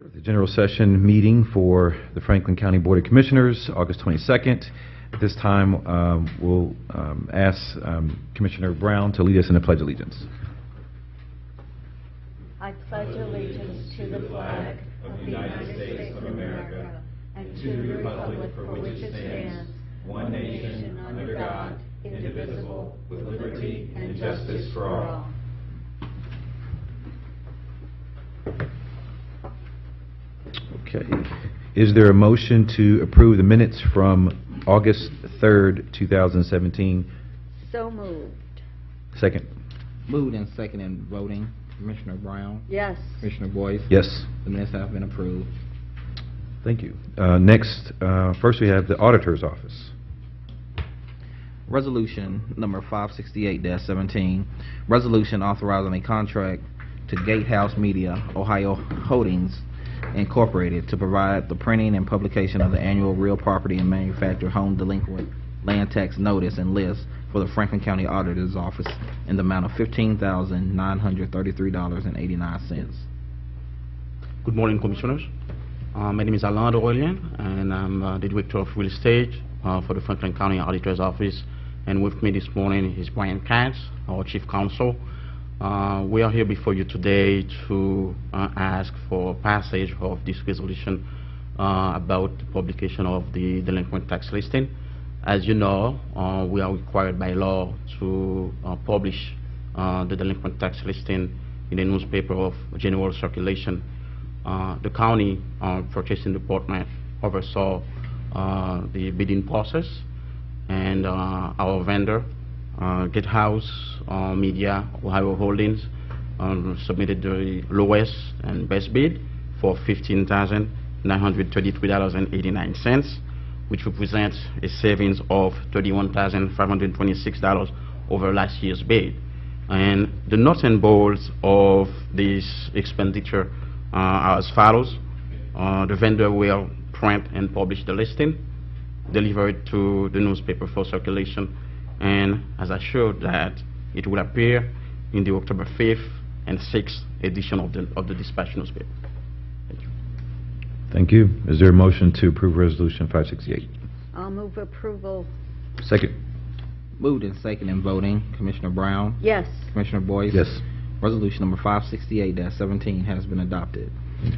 The general session meeting for the Franklin County Board of Commissioners, August 22nd. At this time, we'll ask Commissioner Brown to lead us in the Pledge of Allegiance. I pledge allegiance to the flag of the United States of America and to the republic for which it stands, one nation, under God, indivisible, with liberty and justice for all. Okay. Is there a motion to approve the minutes from August 3rd, 2017? So moved. Second. Moved and second in voting. Commissioner Brown? Yes. Commissioner Boyce? Yes. The minutes have been approved. Thank you. Next, first we have the Auditor's Office. Resolution number 568-17, resolution authorizing a contract to Gatehouse Media, Ohio Holdings, Incorporated, to provide the printing and publication of the annual real property and manufactured home delinquent land tax notice and list for the Franklin County Auditor's Office in the amount of $15,933.89. Good morning, Commissioners. My name is Alain Aurelien, and I'm the Director of Real Estate for the Franklin County Auditor's Office. And with me this morning is Brian Katz, our Chief Counsel. We are here before you today to ask for passage of this resolution about the publication of the delinquent tax listing. As you know, we are required by law to publish the delinquent tax listing in the newspaper of general circulation. The county purchasing department oversaw the bidding process, and our vendor, Gatehouse Media, Ohio Holdings, submitted the lowest and best bid for $15,933.89, which represents a savings of $31,526 over last year's bid. And the nuts and bolts of this expenditure are as follows. The vendor will print and publish the listing, deliver it to the newspaper for circulation, and as I showed that it will appear in the October 5th and 6th edition of the Dispatch newspaper. Thank you. Thank you. Is there a motion to approve Resolution 568? I'll move approval. Second. Moved and second in voting. Commissioner Brown? Yes. Commissioner Boyce? Yes. Resolution number 568-17 has been adopted.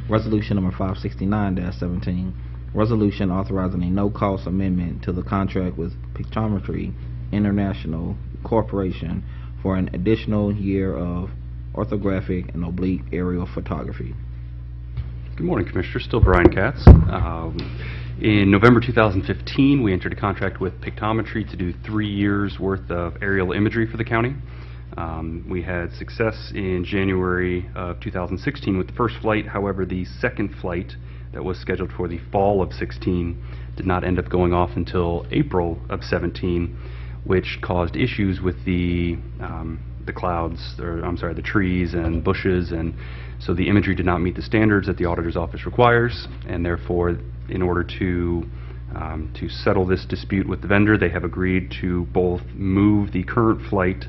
Resolution number 569-17, resolution authorizing a no-cost amendment to the contract with Pictometry International Corporation for an additional year of orthographic and oblique aerial photography. Good morning, Commissioner. Still Brian Katz. In November 2015, we entered a contract with Pictometry to do 3 years worth of aerial imagery for the county. We had success in January of 2016 with the first flight. However, the second flight that was scheduled for the fall of 16 did not end up going off until April of 17, which caused issues with the clouds, or I'm sorry, the trees and bushes, and so the imagery did not meet the standards that the Auditor's Office requires, and therefore, in order to settle this dispute with the vendor, they have agreed to both move the current flight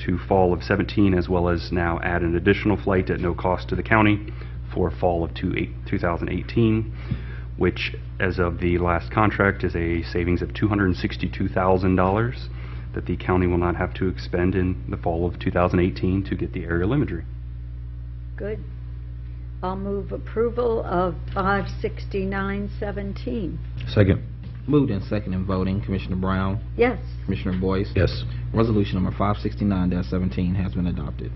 to fall of 17, as well as now add an additional flight at no cost to the county for fall of 2018, which, as of the last contract, is a savings of $262,000 that the county will not have to expend in the fall of 2018 to get the aerial imagery. Good. I'll move approval of 569-17. Second. Moved and second in voting. Commissioner Brown? Yes. Commissioner Boyce? Yes. Resolution number 569-17 has been adopted.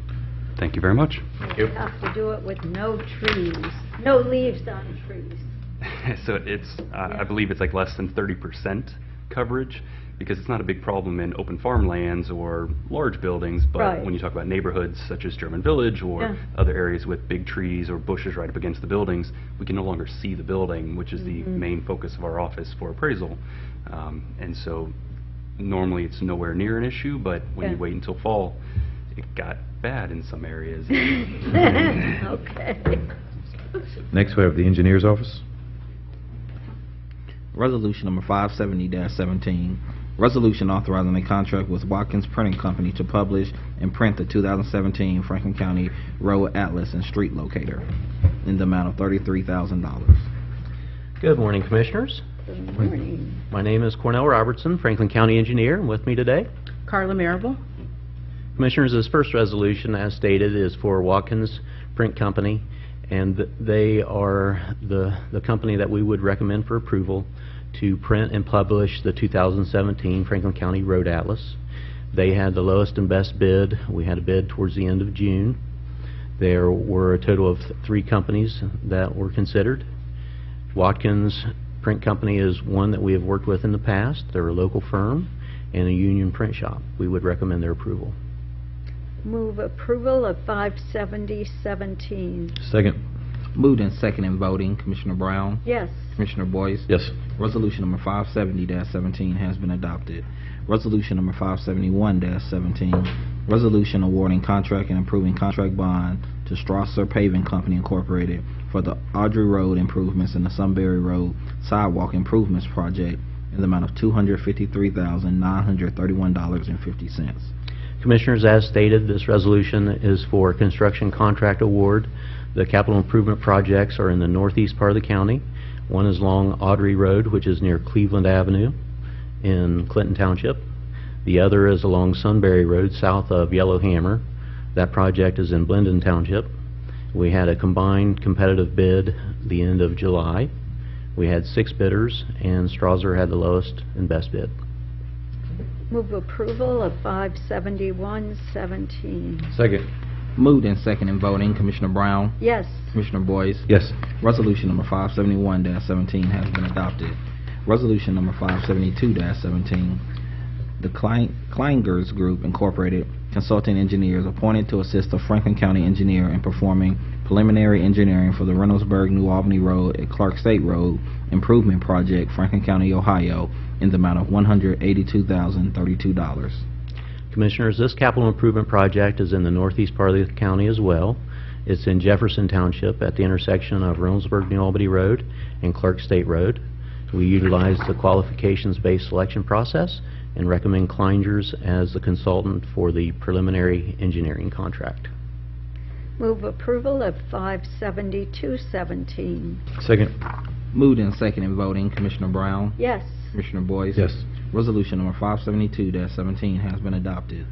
Thank you very much. You have to do it with no trees, no leaves on trees. So it's, I believe it's like less than 30% coverage, because it's not a big problem in open farmlands or large buildings, but Right. when you talk about neighborhoods such as German Village or Yeah. other areas with big trees or bushes right up against the buildings, we can no longer see the building, which is the main focus of our office for appraisal. And so normally it's nowhere near an issue, but when you Yeah. wait until fall, it got bad in some areas. Okay. Next, we have the Engineer's Office. Resolution number 570-17, resolution authorizing a contract with Watkins Printing Company to publish and print the 2017 Franklin County Road Atlas and Street Locator. in the amount of $33,000. Good morning, Commissioners. Good morning. My name is Cornell Robertson, Franklin County Engineer, and with me today, Carla Marable. Commissioners, this first resolution, as stated, is for Watkins Print Company, and they are the company that we would recommend for approval to print and publish the 2017 Franklin County Road Atlas. They had the lowest and best bid. We had a bid towards the end of June. There were a total of 3 companies that were considered. Watkins Print Company is one that we have worked with in the past. They're a local firm and a union print shop. We would recommend their approval. Move approval of 57017. Second. Moved and second in voting, Commissioner Brown, Yes. Commissioner Boyce. Yes. Resolution number 570-17 has been adopted. Resolution number 571-17, resolution awarding contract and approving contract bond to Strasser Paving Company Incorporated for the Audrey Road improvements and the Sunbury Road sidewalk improvements project in the amount of $253,931.50. Commissioners, as stated, this resolution is for construction contract award. The capital improvement projects are in the northeast part of the county. One is along Audrey Road, which is near Cleveland Avenue in Clinton Township. The other is along Sunbury Road, south of Yellowhammer. That project is in Blendon Township. We had a combined competitive bid the end of July. We had 6 bidders, and Strasser had the lowest and best bid. Move approval of 57117. Second. Moved and second in voting, Commissioner Brown, Yes. Commissioner Boyce. Yes. Resolution number 571-17 has been adopted. Resolution number 572-17, the Kleingers Group Incorporated consulting engineers appointed to assist the Franklin County engineer in performing preliminary engineering for the Reynoldsburg-New Albany Road at Clark State Road Improvement Project, Franklin County, Ohio, in the amount of $182,032. Commissioners, this capital improvement project is in the northeast part of the county as well. It's in Jefferson Township at the intersection of Reynoldsburg-New Albany Road and Clark State Road. We utilize the qualifications-based selection process and recommend Kleingers as the consultant for the preliminary engineering contract. Move approval of 57217. Second. Moved and second in voting, Commissioner Brown, Yes. Commissioner Boyce. Yes. Resolution number 572-17 has been adopted.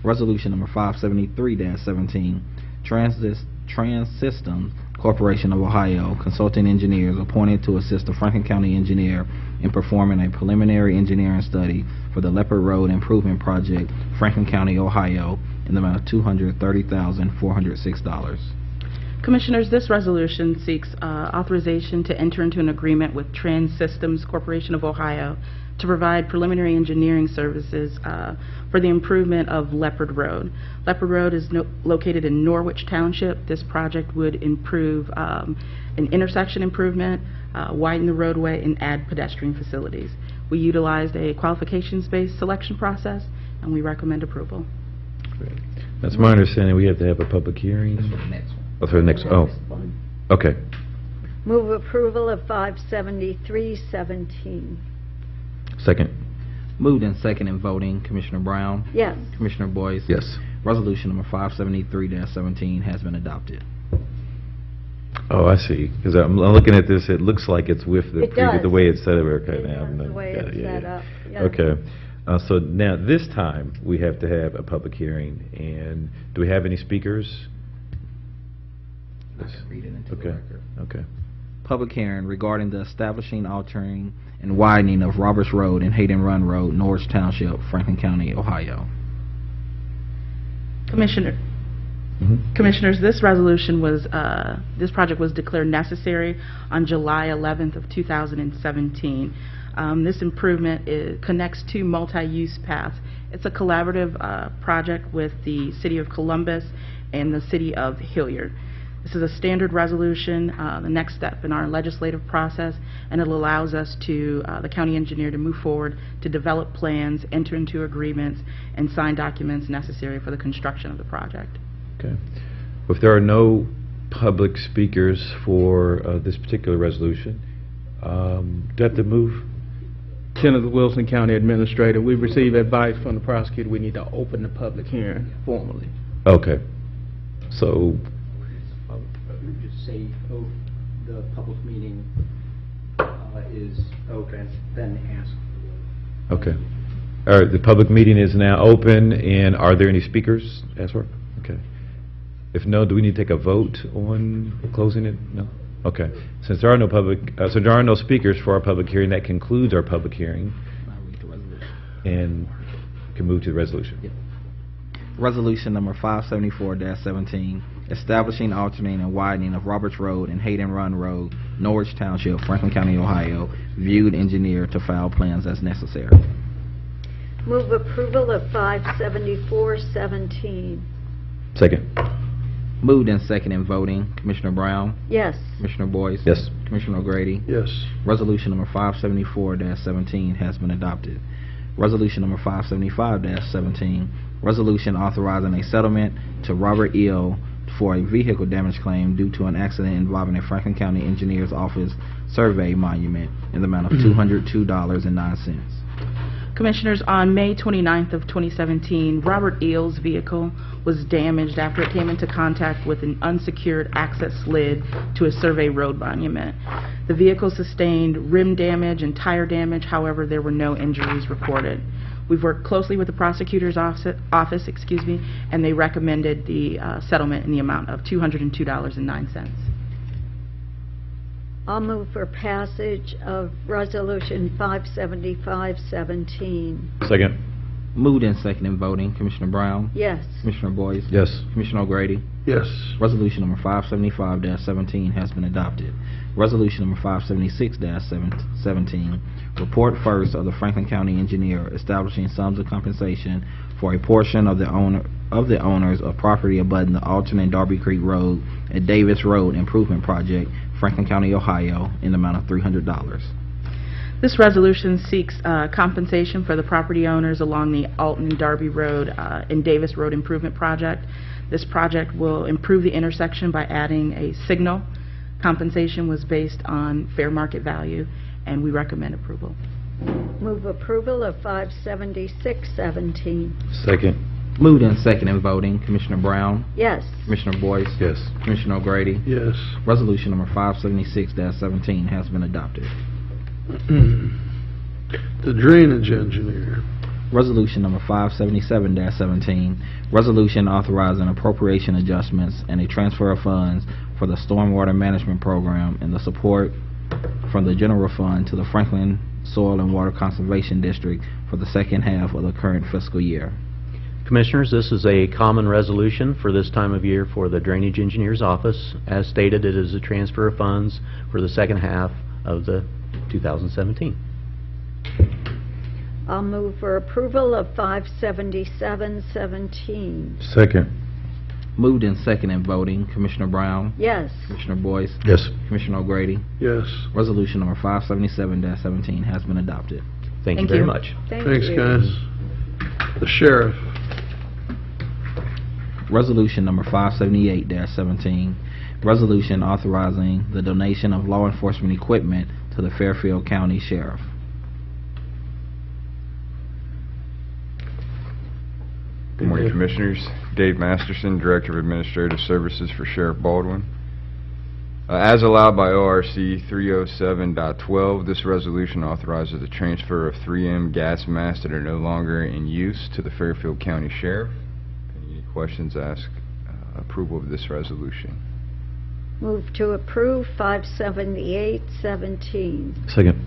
Resolution number 573-17, Trans-Systems Corporation of Ohio consulting engineers appointed to assist the Franklin County engineer in performing a preliminary engineering study for the Leopard Road Improvement Project, Franklin County, Ohio, in the amount of $230,406. Commissioners, this resolution seeks authorization to enter into an agreement with Trans-Systems Corporation of Ohio to provide preliminary engineering services for the improvement of Leopard Road. Leopard Road is located in Norwich Township. This project would improve an intersection improvement, widen the roadway, and add pedestrian facilities. We utilized a qualifications-based selection process, and we recommend approval. That's my understanding. We have to have a public hearing. This for the next one. Oh, for the next. Oh, okay. Move approval of 57317. Second. Moved and second in voting, Commissioner Brown, Yes. Commissioner Boyce. Yes. Resolution number 573-17 has been adopted. Oh, I see. Because I'm looking at this, it looks like it's with the It does. the way it's set up. Okay, It now does, the way got it's it, set up, yeah. Okay. So now this time we have to have a public hearing. And do we have any speakers? I can read it into the Okay. record. Okay. Public hearing regarding the establishing, altering, and widening of Roberts Road and Hayden Run Road, Norwich Township, Franklin County, Ohio. Commissioners, this resolution was, this project was declared necessary on July 11th of 2017. This improvement connects 2 multi-use paths. It's a collaborative project with the City of Columbus and the City of Hilliard. This is a standard resolution, the next step in our legislative process, and it allows us to, the county engineer, to move forward to develop plans, enter into agreements, and sign documents necessary for the construction of the project. Okay. If there are no public speakers for this particular resolution, do I have to move? Kenneth Wilson, County Administrator. We've received advice from the prosecutor. We need to open the public hearing formally. Okay. So, say, oh, the public meeting is open, then ask. Okay. All right, the public meeting is now open, and are there any speakers? Ashworth? Okay. If no, do we need to take a vote on closing it? No? Okay. Since there are no speakers for our public hearing, that concludes our public hearing, I'll read the resolution. and can move to the resolution. Yep. Resolution number 574-17, establishing, alternating, and widening of Roberts Road and Hayden Run Road, Norwich Township, Franklin County, Ohio, viewed engineer to file plans as necessary. Move approval of 574-17. Second. Moved and second in voting, Commissioner Brown, Yes. Commissioner Boyce. Yes. Commissioner O'Grady. Yes. Resolution number 574-17 has been adopted. Resolution number 575-17, resolution authorizing a settlement to Robert Eel for a vehicle damage claim due to an accident involving a Franklin County Engineers Office survey monument in the amount of $202.09. Commissioners, on May 29th of 2017, Robert Eel's vehicle was damaged after it came into contact with an unsecured access lid to a survey road monument. The vehicle sustained rim damage and tire damage, however, there were no injuries reported. We've worked closely with the prosecutor's office, and they recommended the settlement in the amount of $202.09. I'll move for passage of Resolution 575-17. Second. Moved and second in voting, Commissioner Brown, Yes. Commissioner Boyce. Yes. Commissioner O'Grady. Yes. Resolution number 575-17 has been adopted. Resolution number 576-17, report first of the Franklin County Engineer establishing sums of compensation for a portion of the owners of property abutting the alternate Darby Creek Road and Davis Road Improvement Project, Franklin County, Ohio, in the amount of $300. This resolution seeks compensation for the property owners along the Alton and Darby Road and Davis Road Improvement Project. This project will improve the intersection by adding a signal. Compensation was based on fair market value, and we recommend approval. Move approval of 576-17. Second. Moved and second in voting, Commissioner Brown, Yes. Commissioner Boyce. Yes. Commissioner O'Grady. Yes. Resolution number 576-17 has been adopted. The drainage engineer. Resolution number 577-17, resolution authorizing appropriation adjustments and a transfer of funds for the Stormwater Management Program and the support from the general fund to the Franklin Soil and Water Conservation District for the second half of the current fiscal year. Commissioners, this is a common resolution for this time of year for the Drainage Engineer's Office. As stated, it is a transfer of funds for the second half of the 2017. I'll move for approval of 577-17. Second. Moved and second in voting, Commissioner Brown, Yes. Commissioner Boyce, Yes. Commissioner O'Grady. Yes. Resolution number 577-17 has been adopted. Thank you Thank very you. much. Thanks, you. guys. The sheriff. Resolution number 578-17, resolution authorizing the donation of law enforcement equipment to the Fairfield County Sheriff. Good morning, Commissioners. Dave Masterson, Director of Administrative Services for Sheriff Baldwin. As allowed by ORC 307.12, this resolution authorizes the transfer of 3M gas masks that are no longer in use to the Fairfield County Sheriff. Any questions, ask approval of this resolution. Move to approve 578-17. Second.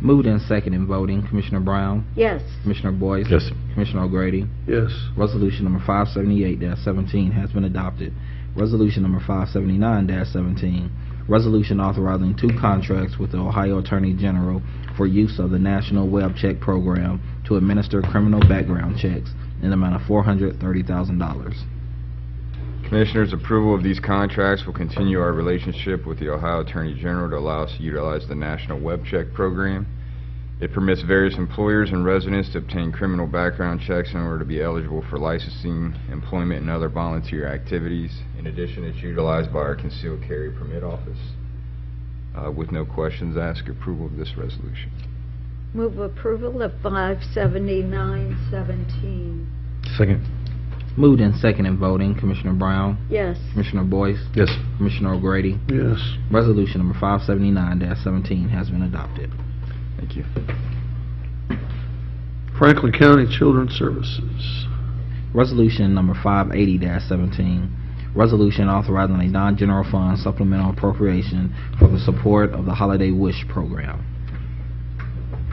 Moved and second in voting, Commissioner Brown, Yes. Commissioner Boyce. Yes. Commissioner O'Grady. Yes. Resolution number 578-17 has been adopted. Resolution number 579-17, resolution authorizing 2 contracts with the Ohio Attorney General for use of the National Web Check Program to administer criminal background checks in the amount of $430,000. Commissioners, approval of these contracts will continue our relationship with the Ohio Attorney General to allow us to utilize the National Web Check Program. It permits various employers and residents to obtain criminal background checks in order to be eligible for licensing, employment, and other volunteer activities. In addition, it's utilized by our Concealed Carry Permit Office. With no questions, ask approval of this resolution. Move approval of 579-17. Second. Moved in second and voting, Commissioner Brown, Yes. Commissioner Boyce, Yes. Commissioner O'Grady. Yes. Resolution number 579-17 has been adopted. Thank you. Franklin County Children's Services. Resolution number 580-17, resolution authorizing a non-general fund supplemental appropriation for the support of the Holiday Wish program.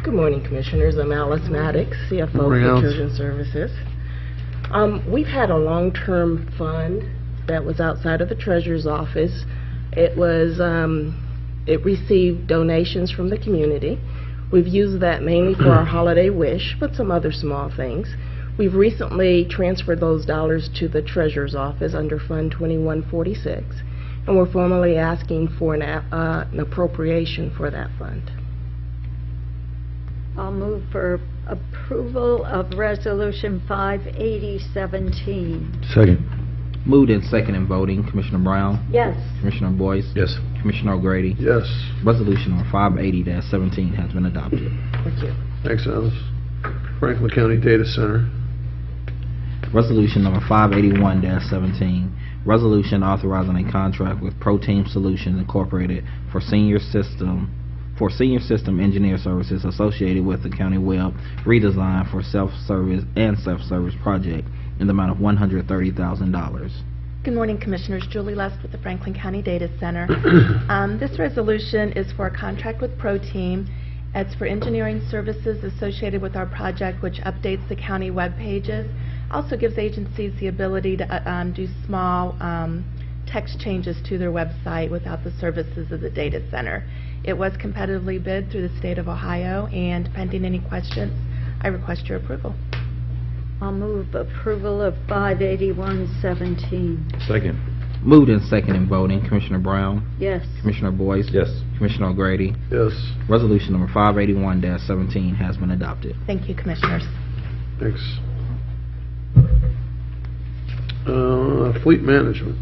Good morning, Commissioners. I'm Alice Maddox, CFO Morning, for Alice. Children's Services. We've had a long-term fund that was outside of the Treasurer's Office. It received donations from the community. We've used that mainly for our Holiday Wish, but some other small things. We've recently transferred those dollars to the Treasurer's Office under Fund 2146, and we're formally asking for an appropriation for that fund. I'll move for approval of Resolution 58017. Second. Moved in second and voting, Commissioner Brown, Yes. Commissioner Boyce, Yes. Commissioner O'Grady. Yes. Resolution number 580-17 has been adopted. Thank you. Thanks, Alice. Franklin County Data Center. Resolution number 581-17, resolution authorizing a contract with ProTeam Solutions Incorporated for senior system engineer services associated with the county web redesign for self-service project in the amount of $130,000. Good morning, Commissioners. Julie Lest with the Franklin County Data Center. This resolution is for a contract with ProTeam. It's for engineering services associated with our project, which updates the county web pages. Also gives agencies the ability to do small text changes to their website without the services of the data center. It was competitively bid through the state of Ohio, and pending any questions, I request your approval. I'll move approval of 58117. Second. Moved in second and voting, Commissioner Brown, Yes. Commissioner Boyce, Yes. Commissioner O'Grady. Yes. Resolution number 581-17 has been adopted. Thank you, Commissioners. Thanks. Fleet Management.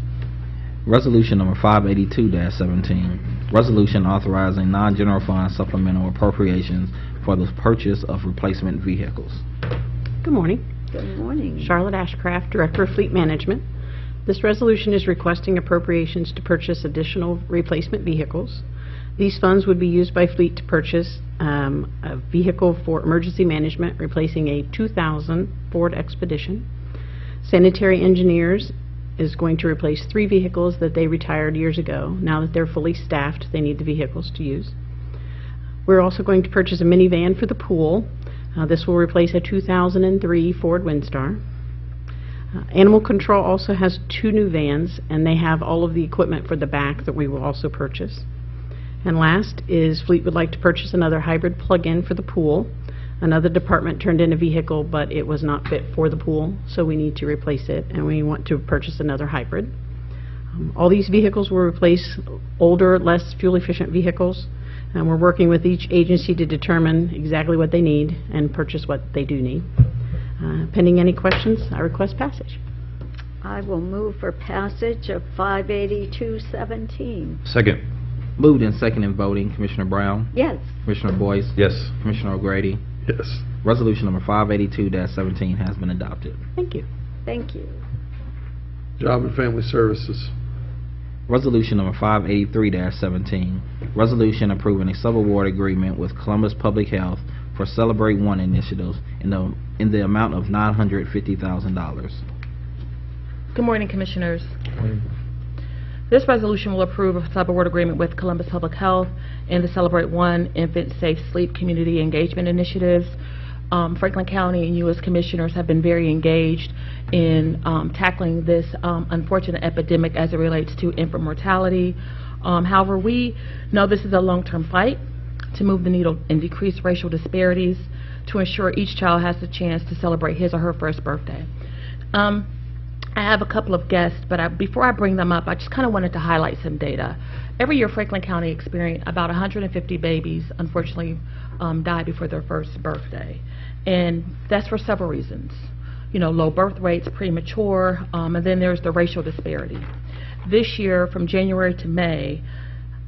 Resolution number 582-17, resolution authorizing non-general fund supplemental appropriations for the purchase of replacement vehicles. Good morning. Good morning. Charlotte Ashcraft, Director of Fleet Management. This resolution is requesting appropriations to purchase additional replacement vehicles. These funds would be used by Fleet to purchase a vehicle for emergency management, replacing a 2000 Ford Expedition. Sanitary Engineers is going to replace 3 vehicles that they retired years ago. Now that they're fully staffed, they need the vehicles to use. We're also going to purchase a minivan for the pool. This will replace a 2003 Ford Windstar. Animal Control also has 2 new vans, and they have all of the equipment for the back that we will also purchase. And last is Fleet would like to purchase another hybrid plug-in for the pool. Another department turned in a vehicle, but it was not fit for the pool, so we need to replace it, and we want to purchase another hybrid. All these vehicles will replace older, less fuel-efficient vehicles, and we're working with each agency to determine exactly what they need and purchase what they do need. Pending any questions, I request passage. I will move for passage of 58217. Second. Moved in second and voting, Commissioner Brown, Yes. Commissioner Boyce, Yes. Commissioner O'Grady. Yes. Resolution number 582-17 has been adopted. Thank you. Thank you. Job and Family Services. Resolution number 583-17, resolution approving a subaward agreement with Columbus Public Health for Celebrate One initiatives in the amount of $950,000. Good morning, Commissioners. This resolution will approve a subaward agreement with Columbus Public Health and the Celebrate One Infant Safe Sleep Community Engagement Initiatives. Franklin County and U.S. Commissioners have been very engaged in tackling this unfortunate epidemic as it relates to infant mortality. However, we know this is a long-term fight to move the needle and decrease racial disparities to ensure each child has the chance to celebrate his or her first birthday. I have a couple of guests, but before I bring them up, I just kind of wanted to highlight some data. Every year, Franklin County experiences about 150 babies, unfortunately, die before their first birthday. And that's for several reasons. You know, low birth rates, premature, and then there's the racial disparity. This year, from January to May,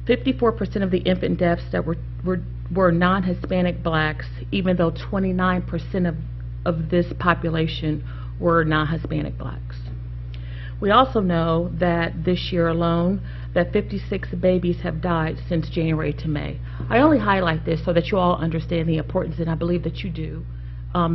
54% of the infant deaths that were non-Hispanic blacks, even though 29% of this population were non-Hispanic blacks. We also know that this year alone, that 56 babies have died since January to May. I only highlight this so that you all understand the importance, and I believe that you do.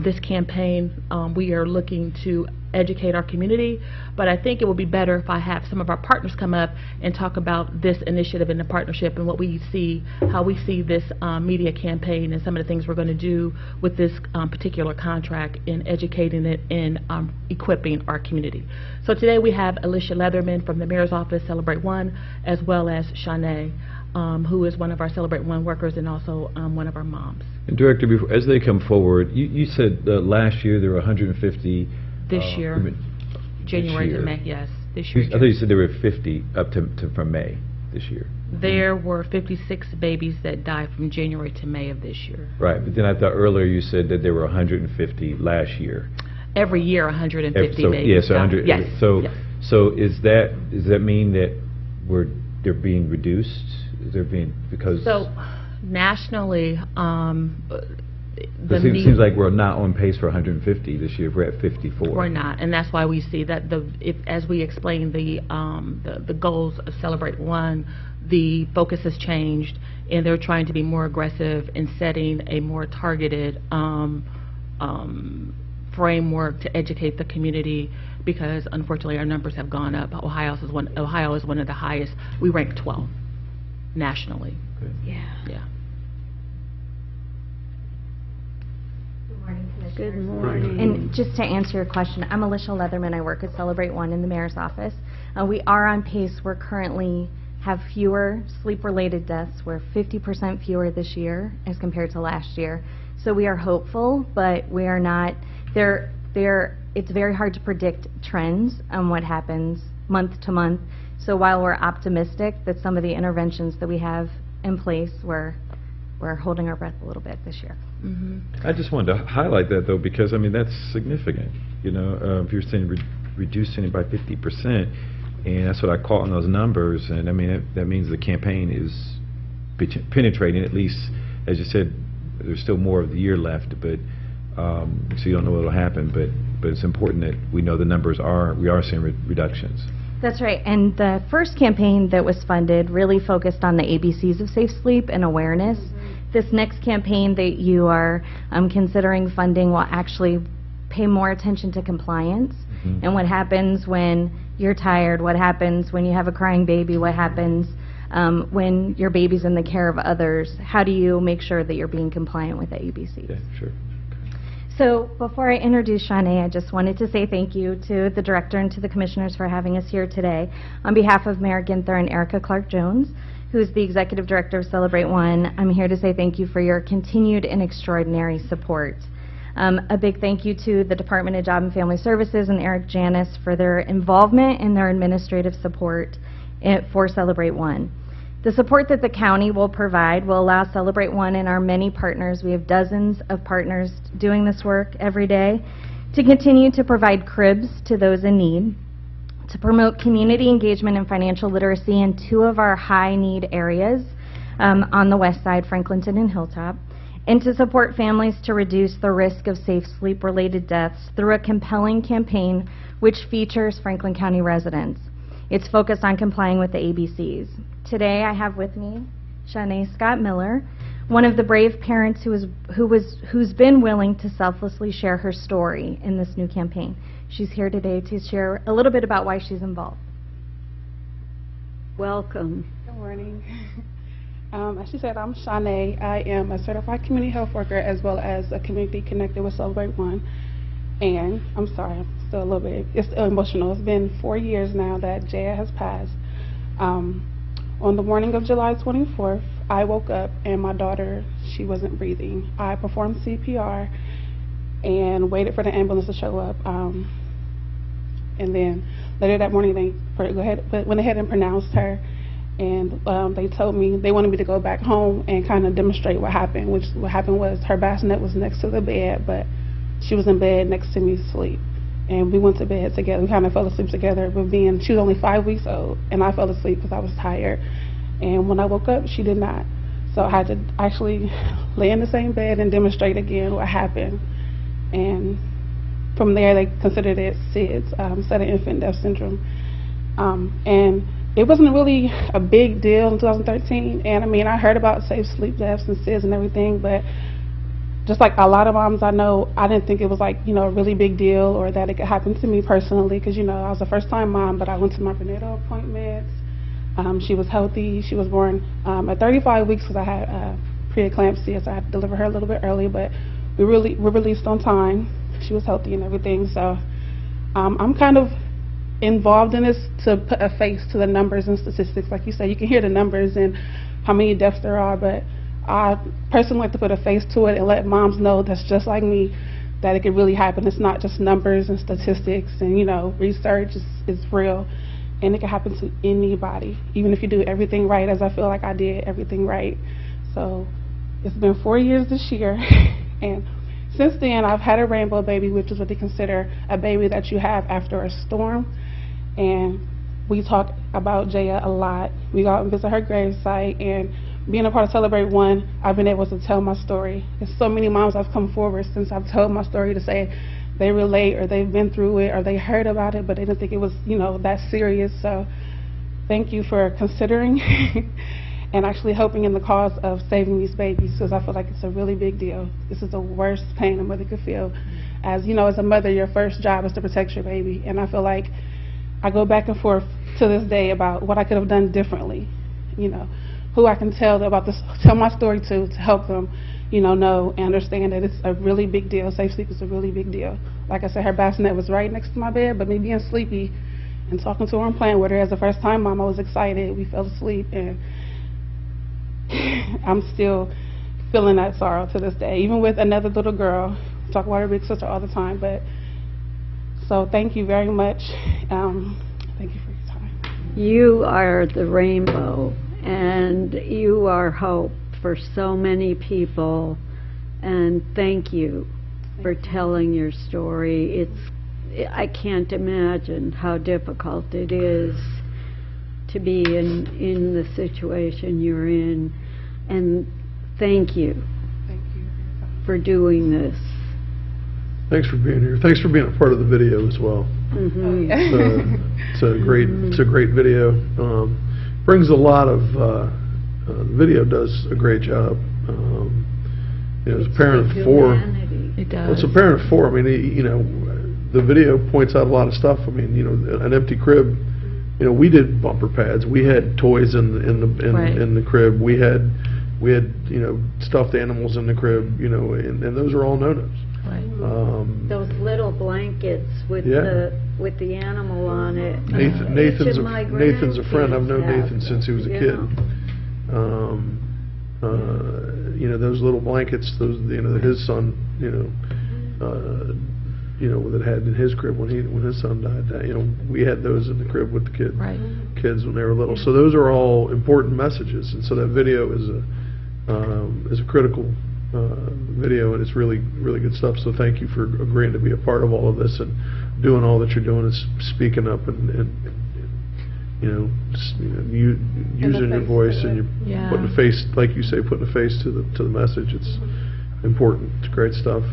This campaign, we are looking to educate our community, but I think it would be better if I have some of our partners come up and talk about this initiative and the partnership and what we see, how we see this media campaign and some of the things we're going to do with this particular contract in educating it and equipping our community. So today we have Alicia Leatherman from the Mayor's Office, Celebrate One, as well as Shanae, who is one of our Celebrate One workers and also one of our moms. And Director, as they come forward, you said last year there were 150. This year, January to May, yes. This year. I thought you said there were 50 up to from May this year. There were 56 babies that died from January to May of this year. Right, but then I thought earlier you said that there were 150 last year. Every year, 150 so, babies. Yes, 100. Yes. So, yes. So does that mean that they're being reduced? Is there being because? So nationally, it seems like we're not on pace for 150 this year. We're at 54. We're not, and that's why we see that as we explain the goals of Celebrate One, the focus has changed, and they're trying to be more aggressive in setting a more targeted framework to educate the community, because unfortunately our numbers have gone up. Ohio is one of the highest. We rank 12 nationally. Okay. Yeah. Good morning. And just to answer your question, I'm Alicia Leatherman. I work at Celebrate One in the Mayor's Office. We are on pace. We're currently have fewer sleep-related deaths. We're 50% fewer this year as compared to last year. So we are hopeful, but we are not. It's very hard to predict trends on what happens month to month. So while we're optimistic that some of the interventions that we have in place, we're holding our breath a little bit this year. I just wanted to highlight that, though, because, I mean, that's significant. You know, if you're saying reducing it by 50%, and that's what I caught in those numbers, and, I mean, that means the campaign is penetrating, at least, as you said, there's still more of the year left, but, so you don't know what will happen, but it's important that we know the numbers we are seeing reductions. That's right, and the first campaign that was funded really focused on the ABCs of safe sleep and awareness. This next campaign that you are considering funding will actually pay more attention to compliance and what happens when you're tired, what happens when you have a crying baby, what happens when your baby's in the care of others. How do you make sure that you're being compliant with the ABCs? Yeah, sure. So before I introduce Shanae, I just wanted to say thank you to the director and to the commissioners for having us here today. On behalf of Mayor Ginther and Erica Clark-Jones, who's the executive director of Celebrate One, I'm here to say thank you for your continued and extraordinary support. A big thank you to the Department of Job and Family Services and Eric Janis for their involvement and their administrative support for Celebrate One. The support that the county will provide will allow Celebrate One and our many partners, we have dozens of partners doing this work every day, to continue to provide cribs to those in need, to promote community engagement and financial literacy in two of our high-need areas on the west side, Franklinton and Hilltop, and to support families to reduce the risk of safe sleep-related deaths through a compelling campaign which features Franklin County residents. It's focused on complying with the ABCs. Today I have with me Shanae Scott Miller, one of the brave parents who's been willing to selflessly share her story in this new campaign. She's here today to share a little bit about why she's involved. Welcome. Good morning. As she said, I'm Shanae. I am a certified community health worker as well as a community connected with Celebrate One. And I'm sorry, I'm still a little bit, it's still emotional. It's been 4 years now that Jaya has passed. On the morning of July 24th, I woke up and my daughter, she wasn't breathing. I performed CPR and waited for the ambulance to show up. And then later that morning, they went ahead and pronounced her. And they told me they wanted me to go back home and kind of demonstrate what happened, which what happened was her bassinet was next to the bed, but she was in bed next to me asleep. And we went to bed together. We kind of fell asleep together, but she was only 5 weeks old, and I fell asleep because I was tired. And when I woke up, she did not. So I had to actually lay in the same bed and demonstrate again what happened. And from there, they considered it SIDS, sudden infant death syndrome. And it wasn't really a big deal in 2013. And I mean, I heard about safe sleep deaths and SIDS and everything, but just like a lot of moms I know, I didn't think it was like, a really big deal or that it could happen to me personally, because, I was a first-time mom, but I went to my prenatal appointments. She was healthy. She was born at 35 weeks because I had preeclampsia, so I had to deliver her a little bit early, but we were released on time. She was healthy and everything, so I'm kind of involved in this to put a face to the numbers and statistics. Like you said, you can hear the numbers and how many deaths there are, but I personally like to put a face to it and let moms know that's just like me, that it could really happen. It's not just numbers and statistics and, research is real, and it can happen to anybody, even if you do everything right, as I feel like I did everything right. So it's been 4 years this year, and since then I've had a rainbow baby, which is what they consider a baby that you have after a storm. And we talk about Jaya a lot. We go out and visit her gravesite, and being a part of Celebrate One, I've been able to tell my story. There's so many moms have come forward since I've told my story to say they relate or they've been through it or they heard about it, but they didn't think it was, that serious. So thank you for considering and actually helping in the cause of saving these babies, because I feel like it's a really big deal. This is the worst pain a mother could feel. As a mother, your first job is to protect your baby, and I feel like I go back and forth to this day about what I could have done differently, who I can tell my story to help them, know and understand that it's a really big deal. Safe sleep is a really big deal. Like I said, her bassinet was right next to my bed, but me being sleepy and talking to her and playing with her as a first-time mom, I was excited. We fell asleep, and I'm still feeling that sorrow to this day, even with another little girl. I talk about her big sister all the time, but so thank you very much. Thank you for your time. You are the rainbow, and you are hope for so many people, and thank you for telling your story. I can't imagine how difficult it is to be in the situation you're in, and thank you for doing this. Thanks for being here. Thanks for being a part of the video as well. Mm-hmm. It's a great video. Brings a lot of the video does a great job. As a parent of four, It does. well, it's a parent of four. I mean, the video points out a lot of stuff. I mean, an empty crib. We did bumper pads. We had toys in the crib. We had stuffed animals in the crib. And those are all no-nos. Right. Those little blankets with the animal on it. Nathan's a friend. I've known Nathan since he was a kid. Those little blankets, that his son, that had in his crib when his son died. We had those in the crib with the kids when they were little. So those are all important messages, and so that video is a critical video, and it's really good stuff. So thank you for agreeing to be a part of all of this and doing all that you're doing, is speaking up and using your voice, and you're putting a face, like you say, putting a face to the message. It's important. It's great stuff.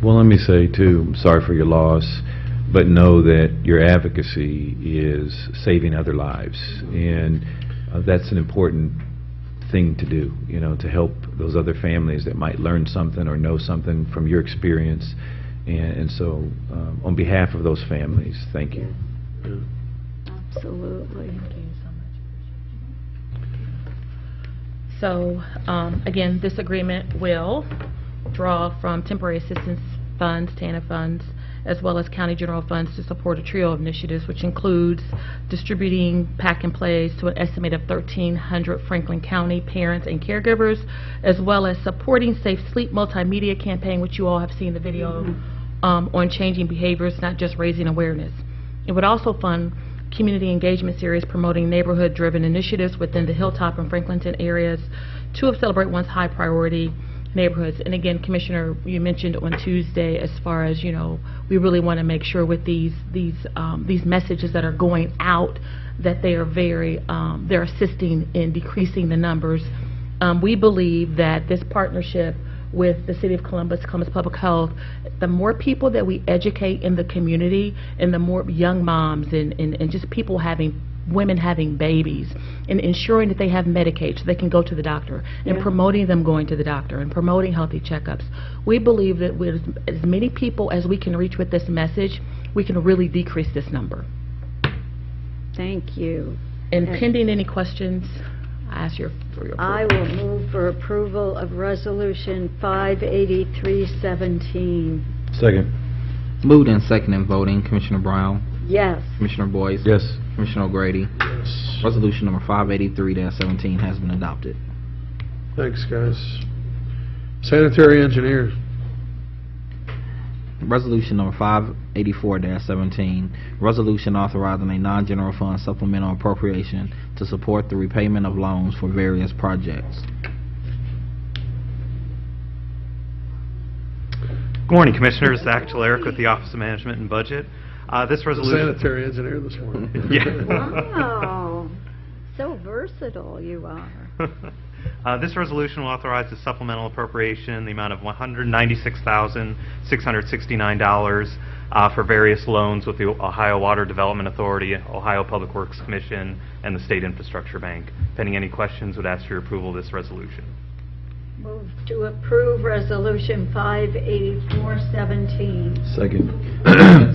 Well, let me say too, I'm sorry for your loss, but know that your advocacy is saving other lives, and that's an important thing to do, to help those other families that might learn something or know something from your experience. And so on behalf of those families, thank you. Absolutely. Thank you so much. So, again, this agreement will draw from temporary assistance funds, TANF funds, as well as county general funds to support a trio of initiatives, which includes distributing pack and plays to an estimate of 1,300 Franklin County parents and caregivers, as well as supporting Safe Sleep multimedia campaign, which you all have seen the video on changing behaviors, not just raising awareness. It would also fund community engagement series promoting neighborhood-driven initiatives within the Hilltop and Franklinton areas, two of Celebrate One's high priority neighborhoods. And again, Commissioner, you mentioned on Tuesday, as far as, we really want to make sure with these messages that are going out, that they are they're assisting in decreasing the numbers. We believe that this partnership with the City of Columbus, Columbus Public Health, the more people that we educate in the community, and the more young moms and just people women having babies, and ensuring that they have Medicaid so they can go to the doctor, and promoting them going to the doctor, and promoting healthy checkups. We believe that with as many people as we can reach with this message, we can really decrease this number. Thank you. And pending any questions, I ask for your approval. I will move for approval of Resolution 58317. Second. Moved and seconded voting, Commissioner Brown, Yes. Commissioner Boyce, Yes. Commissioner O'Grady. Yes. Resolution number 583-17 has been adopted. Thanks, guys. Sanitary engineer. Resolution number 584-17, resolution authorizing a non-general fund supplemental appropriation to support the repayment of loans for various projects. Good morning, Commissioners. Zach Telerik with the Office of Management and Budget. This resolution... Sanitary engineer this morning. Yeah. Wow. So versatile you are. This resolution will authorize a supplemental appropriation in the amount of $196,669 for various loans with the Ohio Water Development Authority, Ohio Public Works Commission, and the State Infrastructure Bank. Pending any questions, would ask for your approval of this resolution. Move to approve Resolution 58417. Second.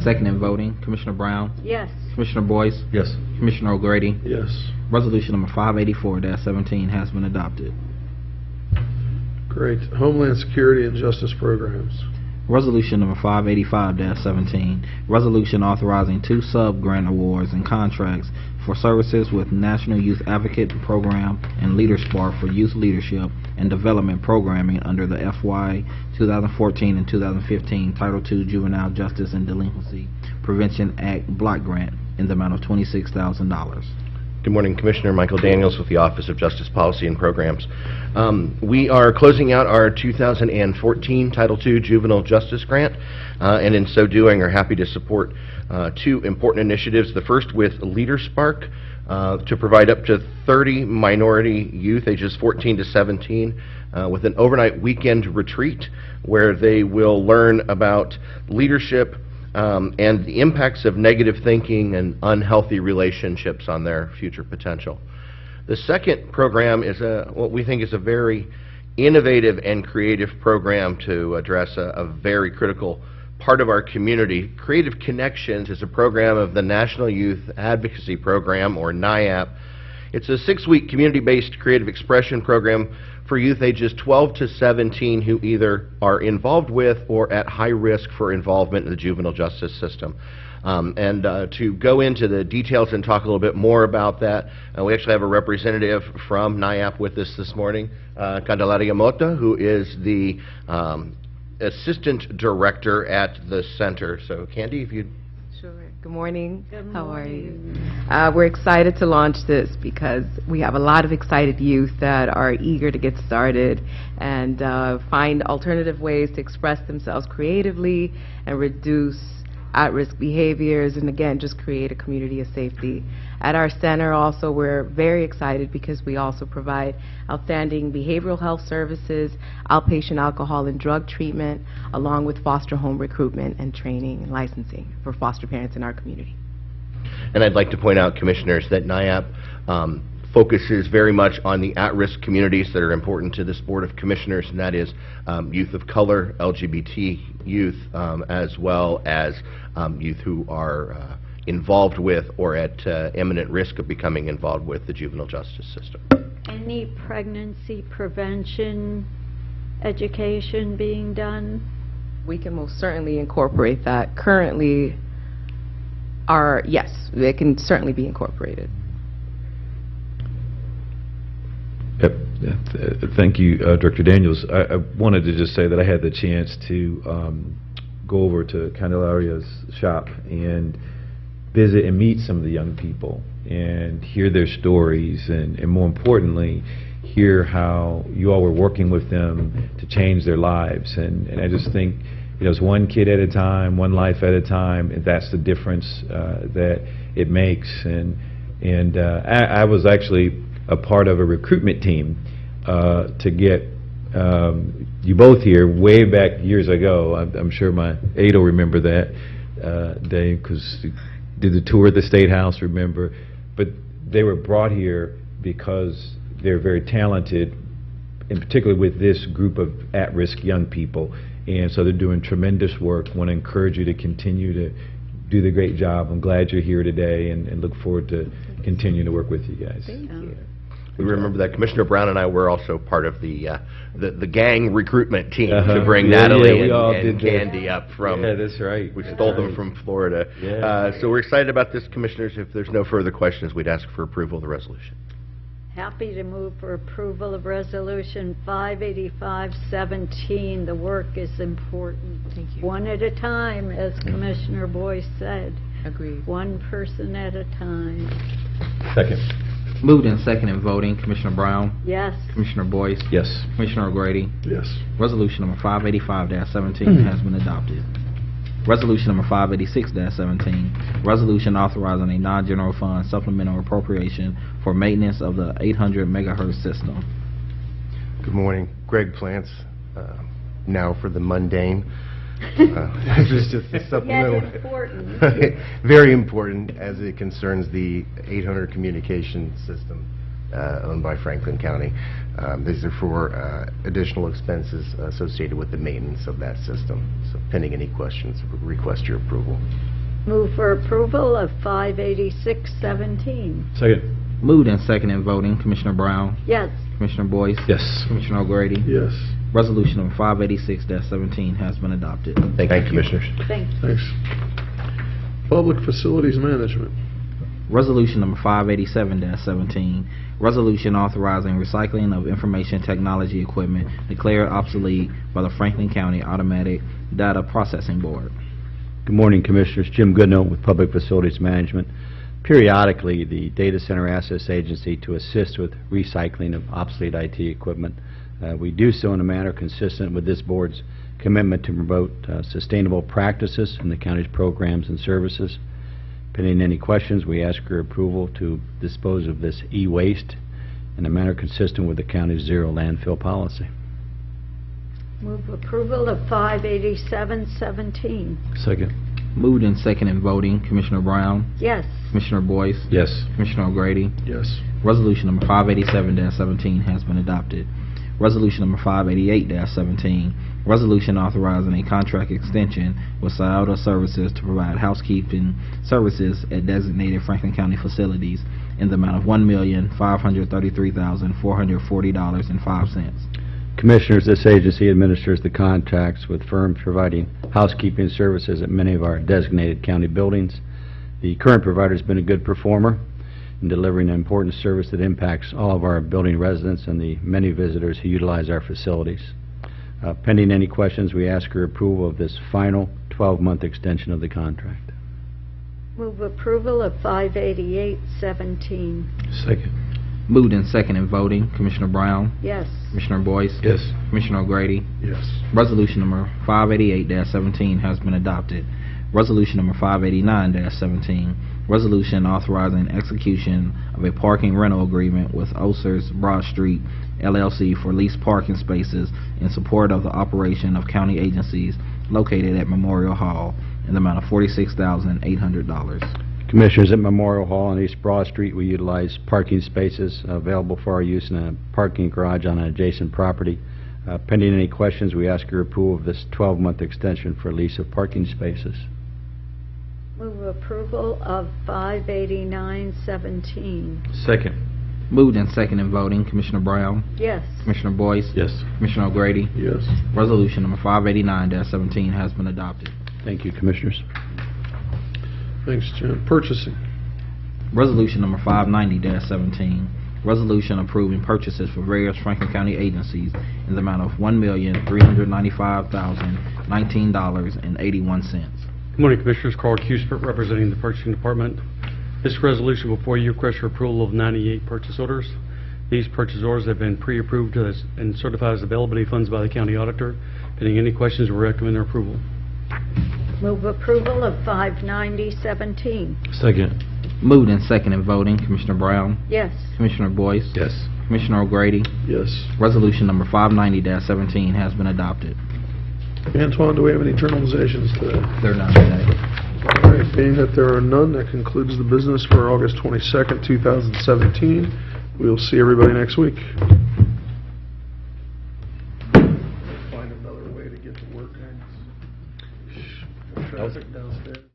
Second in voting, Commissioner Brown, Yes. Commissioner Boyce, Yes. Commissioner O'Grady. Yes. Resolution number 584-17 has been adopted. Great. Homeland Security and Justice Programs. Resolution number 585-17, resolution authorizing 2 sub-grant awards and contracts for services with National Youth Advocate Program and LeaderSpark for youth leadership and development programming under the FY 2014 and 2015 Title II Juvenile Justice and Delinquency Prevention Act Block Grant in the amount of $26,000. Good morning, Commissioner Michael Daniels with the Office of Justice Policy and Programs. We are closing out our 2014 Title II Juvenile Justice Grant, and in so doing are happy to support 2 important initiatives. The first with LeaderSpark to provide up to 30 minority youth ages 14 to 17 with an overnight weekend retreat where they will learn about leadership and the impacts of negative thinking and unhealthy relationships on their future potential. The second program is what we think is a very innovative and creative program to address a very critical part of our community. Creative Connections is a program of the National Youth Advocacy Program, or NYAP. It's a 6-week community-based creative expression program for youth ages 12 to 17 who either are involved with or at high risk for involvement in the juvenile justice system. To go into the details and talk a little bit more about that, we actually have a representative from NYAP with us this morning, Candelaria Mota, who is the Assistant Director at the Center. So, Candy, if you'd... Sure. Good morning. Good How are morning. you? We're excited to launch this because we have a lot of excited youth that are eager to get started and find alternative ways to express themselves creatively and reduce at-risk behaviors, and again, just create a community of safety. At our center also, we're very excited because we also provide outstanding behavioral health services, outpatient alcohol and drug treatment, along with foster home recruitment and training and licensing for foster parents in our community. And I'd like to point out, Commissioners, that NYAP focuses very much on the at-risk communities that are important to this Board of Commissioners, and that is youth of color, LGBT youth, as well as youth who are involved with or at imminent risk of becoming involved with the juvenile justice system. Any pregnancy prevention education being done? We can most certainly incorporate that. Currently, yes, it can certainly be incorporated. Yep. Thank you, Director Daniels. I wanted to just say that I had the chance to go over to Candelaria's shop and visit and meet some of the young people and hear their stories, and more importantly, hear how you all were working with them to change their lives. And I just think, it's one kid at a time, one life at a time, and that's the difference that it makes. And I was actually a part of a recruitment team to get you both here way back years ago. I'm sure my aide will remember that day because did the tour of the State House, remember? But they were brought here because they're very talented, in particular with this group of at-risk young people. And so they're doing tremendous work. Want to encourage you to continue to do the great job. I'm glad you're here today and look forward to continuing to work with you guys. Thank you. We remember that Commissioner Brown and I were also part of the gang recruitment team to bring Natalie and Candy up from. Yeah, that's right. We stole them from Florida. Yeah. So we're excited about this, Commissioners. If there's no further questions, we'd ask for approval of the resolution. Happy to move for approval of Resolution 585-17. The work is important. Thank you. One at a time, as Commissioner Boyce said. Agreed. One person at a time. Second. Moved in second and voting, Commissioner Brown, Yes. Commissioner Boyce, Yes. Commissioner O'Grady. Yes. Resolution number 585-17 has been adopted. Resolution number 586-17, resolution authorizing a non-general fund supplemental appropriation for maintenance of the 800 megahertz system. Good morning. Greg Plants, now for the mundane. This is just a supplemental. Yet important. Very important as it concerns the 800 communication system owned by Franklin County. These are for additional expenses associated with the maintenance of that system. So pending any questions, request your approval. Move for approval of 586-17. Second. Moved in second and voting, Commissioner Brown, Yes. Commissioner Boyce, Yes. Commissioner O'Grady. Yes. Resolution number 586-17 has been adopted. Thank you, Commissioners. Thank you. Thanks. Public Facilities Management. Resolution number 587-17, resolution authorizing recycling of information technology equipment declared obsolete by the Franklin County Automatic Data Processing Board. Good morning, Commissioners. Jim Goodnow with Public Facilities Management. Periodically, the Data Center Access Agency to assist with recycling of obsolete IT equipment. We do so in a manner consistent with this board's commitment to promote sustainable practices in the county's programs and services. Pending any questions, we ask your approval to dispose of this e-waste in a manner consistent with the county's zero landfill policy. Move approval of 587-17. Second. Moved in second and voting, Commissioner Brown, Yes. Commissioner Boyce, Yes. Commissioner O'Grady. Yes. Resolution number 587-17 has been adopted. Resolution number 588-17, resolution authorizing a contract extension with Scioto Services to provide housekeeping services at designated Franklin County facilities in the amount of $1,533,440.05. Commissioners, this agency administers the contracts with firms providing housekeeping services at many of our designated county buildings. The current provider has been a good performer in delivering an important service that impacts all of our building residents and the many visitors who utilize our facilities. Pending any questions, we ask your approval of this final 12-month extension of the contract. Move approval of 588-17. Second. Moved in second and voting, Commissioner Brown, Yes. Commissioner Boyce, Yes. Commissioner O'Grady. Yes. Resolution number 588-17 has been adopted. Resolution number 589-17, resolution authorizing execution of a parking rental agreement with Osers Broad Street LLC for leased parking spaces in support of the operation of county agencies located at Memorial Hall in the amount of $46,800. Commissioners, at Memorial Hall on East Broad Street, we utilize parking spaces available for our use in a parking garage on an adjacent property. Pending any questions, we ask your approval of this 12-month extension for lease of parking spaces. Move approval of 589-17. Second. Moved in second and voting, Commissioner Brown, Yes. Commissioner Boyce, Yes. Commissioner O'Grady. Yes. Resolution number 589-17 has been adopted. Thank you, Commissioners. Thanks, Jim. Purchasing. Resolution number 590-17, resolution approving purchases for various Franklin County agencies in the amount of $1,395,019.81. Good morning, Commissioners. Carl Cuthbert representing the Purchasing Department. This resolution before you requests your approval of 98 purchase orders. These purchase orders have been pre-approved and certified as availability funds by the county auditor. Pending any questions, we recommend their approval. Move approval of 590-17. Second. Moved in second and voting, Commissioner Brown, Yes. Commissioner Boyce, Yes. Commissioner O'Grady. Yes. Resolution number 590-17 has been adopted. Antoine, do we have any journalizations today? There are none today. All right, being that there are none, that concludes the business for August 22nd, 2017. We'll see everybody next week. Find another way to get to work. Traffic downstairs.